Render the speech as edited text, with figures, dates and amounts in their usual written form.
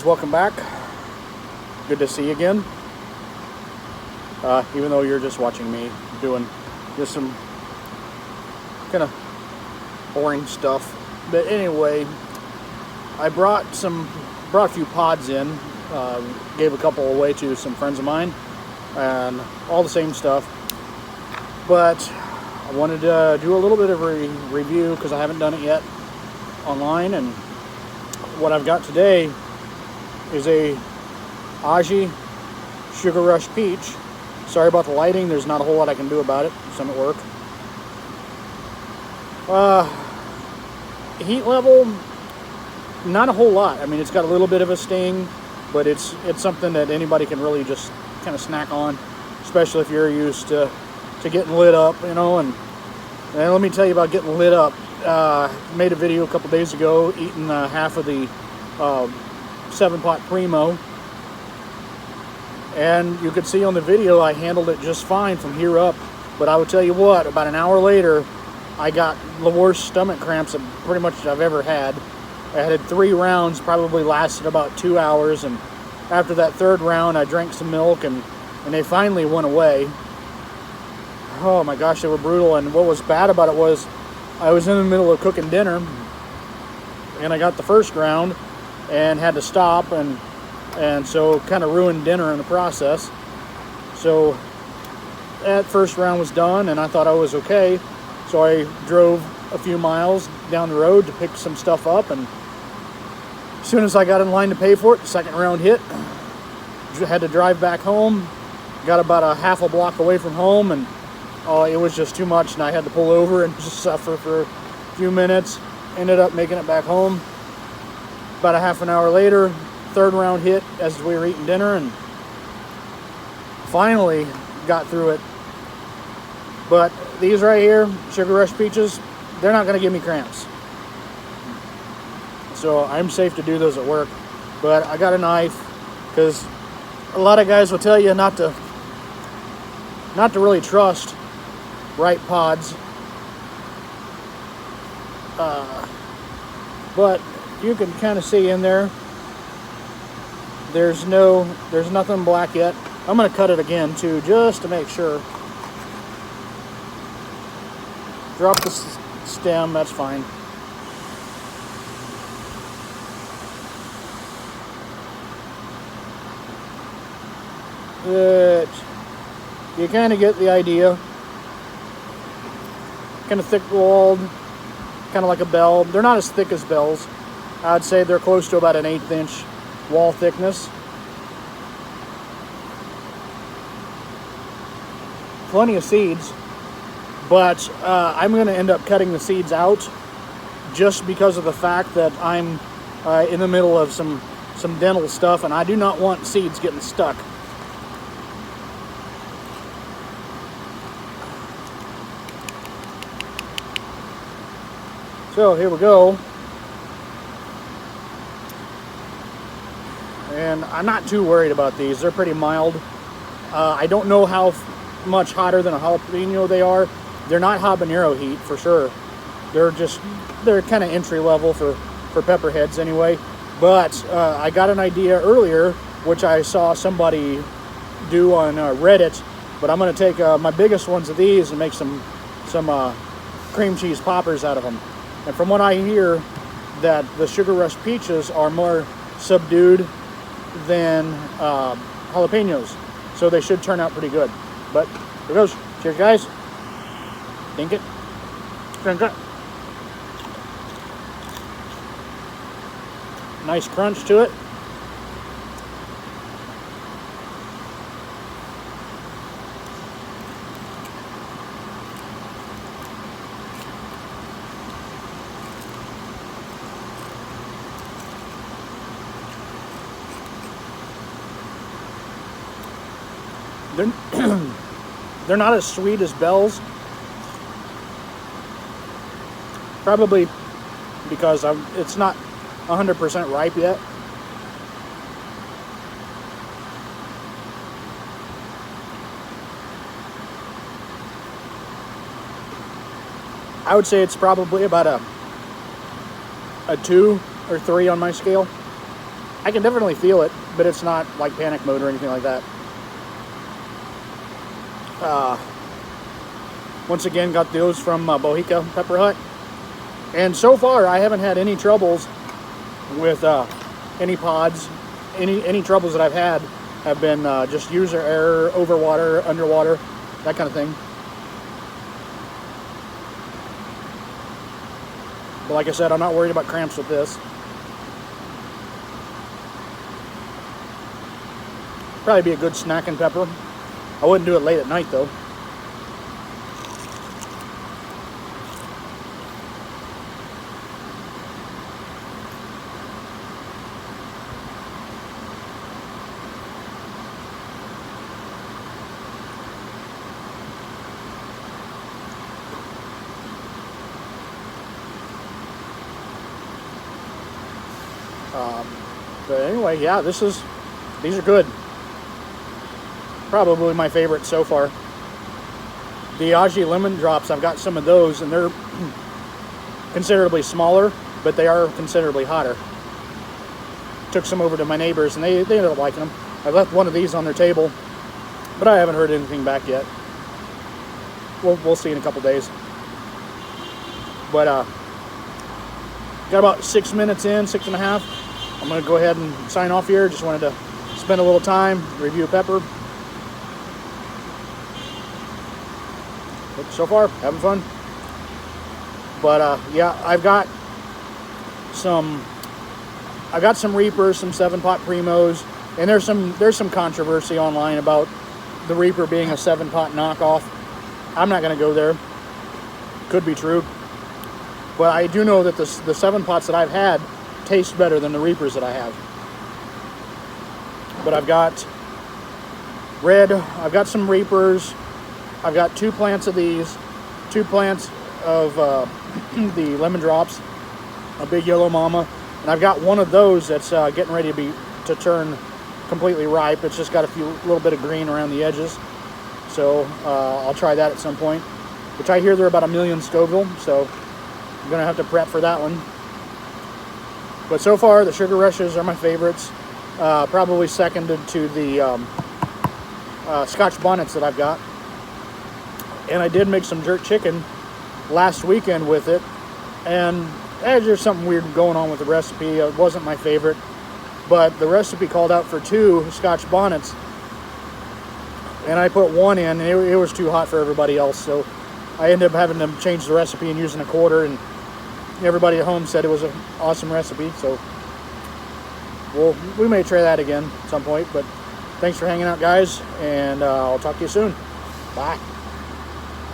Welcome back. Good to see you again. Even though you're just watching me doing just some kind of boring stuff. But anyway, I brought a few pods in. Gave a couple away to some friends of mine, and all the same stuff. But I wanted to do a little bit of a review because I haven't done it yet online. And what I've got today is a Aji Sugar Rush Peach. Sorry about the lighting. There's not a whole lot I can do about it. Some at work. Heat level, not a whole lot. I mean, it's got a little bit of a sting, but it's something that anybody can really just kind of snack on, especially if you're used to getting lit up, you know. And let me tell you about getting lit up. Made a video a couple days ago eating half of the 7-pot Primo, and you could see on the video I handled it just fine from here up. But I would tell you what, about an hour later I got the worst stomach cramps that pretty much I've ever had. I had 3 rounds, probably lasted about 2 hours, and after that third round I drank some milk and they finally went away. Oh my gosh, they were brutal. And what was bad about it was I was in the middle of cooking dinner and I got the first round and had to stop, and so kind of ruined dinner in the process. So that first round was done and I thought I was okay. So I drove a few miles down the road to pick some stuff up, and as soon as I got in line to pay for it, the second round hit. Had to drive back home. Got about a half a block away from home, and it was just too much, and I had to pull over and just suffer for a few minutes. Ended up making it back home. About a half an hour later, third round hit as we were eating dinner, and finally got through it. But these right here, Sugar Rush Peaches, they're not going to give me cramps. So I'm safe to do those at work. But I got a knife, because a lot of guys will tell you not to really trust ripe pods. But you can kind of see in there, there's nothing black yet. I'm going to cut it again too, just to make sure. Drop the stem, that's fine. But you kind of get the idea. Kind of thick-walled, kind of like a bell. They're not as thick as bells. I'd say they're close to about an 1/8 inch wall thickness. Plenty of seeds, but I'm going to end up cutting the seeds out just because of the fact that I'm in the middle of some dental stuff, and I do not want seeds getting stuck. So here we go. And I'm not too worried about these. They're pretty mild. I don't know how much hotter than a jalapeno they are. They're not habanero heat for sure. They're kind of entry level for pepperheads anyway. But I got an idea earlier, which I saw somebody do on Reddit. But I'm going to take my biggest ones of these and make some cream cheese poppers out of them. And from what I hear, that the Sugar Rush Peaches are more subdued than jalapenos, so they should turn out pretty good. But here goes. Cheers, guys. Think it. Drink it. Nice crunch to it. They're not as sweet as bells. Probably because it's not 100% ripe yet. I would say it's probably about a 2 or 3 on my scale. I can definitely feel it, but it's not like panic mode or anything like that. Once again, got those from Bohica Pepper Hut. And so far, I haven't had any troubles with any pods. Any troubles that I've had have been just user error, overwater, underwater, that kind of thing. But like I said, I'm not worried about cramps with this. Probably be a good snacking pepper. I wouldn't do it late at night though. But anyway, yeah, these are good. Probably my favorite so far. The Aji lemon drops, I've got some of those, and they're considerably smaller, but they are considerably hotter. Took some over to my neighbors, and they ended up liking them. I left one of these on their table, but I haven't heard anything back yet. We'll see in a couple days. But got about 6 minutes in, 6.5. I'm going to go ahead and sign off here. Just wanted to spend a little time, review pepper. But so far, having fun. But yeah, I've got some Reapers, some 7-pot Primos, and there's some controversy online about the Reaper being a 7-pot knockoff. I'm not going to go there. Could be true. But I do know that the 7-pots that I've had taste better than the Reapers that I have. But I've got some Reapers. I've got 2 plants of these, 2 plants of the lemon drops, a big yellow mama, and I've got one of those that's getting ready to turn completely ripe. It's just got a little bit of green around the edges. So I'll try that at some point, which I hear they're about 1 million Scoville, so I'm gonna have to prep for that one. But so far, the Sugar Rushes are my favorites. Probably seconded to the Scotch Bonnets that I've got. And I did make some jerk chicken last weekend with it. And there's something weird going on with the recipe. It wasn't my favorite. But the recipe called out for 2 Scotch Bonnets. And I put 1 in, and it was too hot for everybody else. So I ended up having to change the recipe and using a quarter. And everybody at home said it was an awesome recipe, so we may try that again at some point. But thanks for hanging out, guys, and I'll talk to you soon. Bye.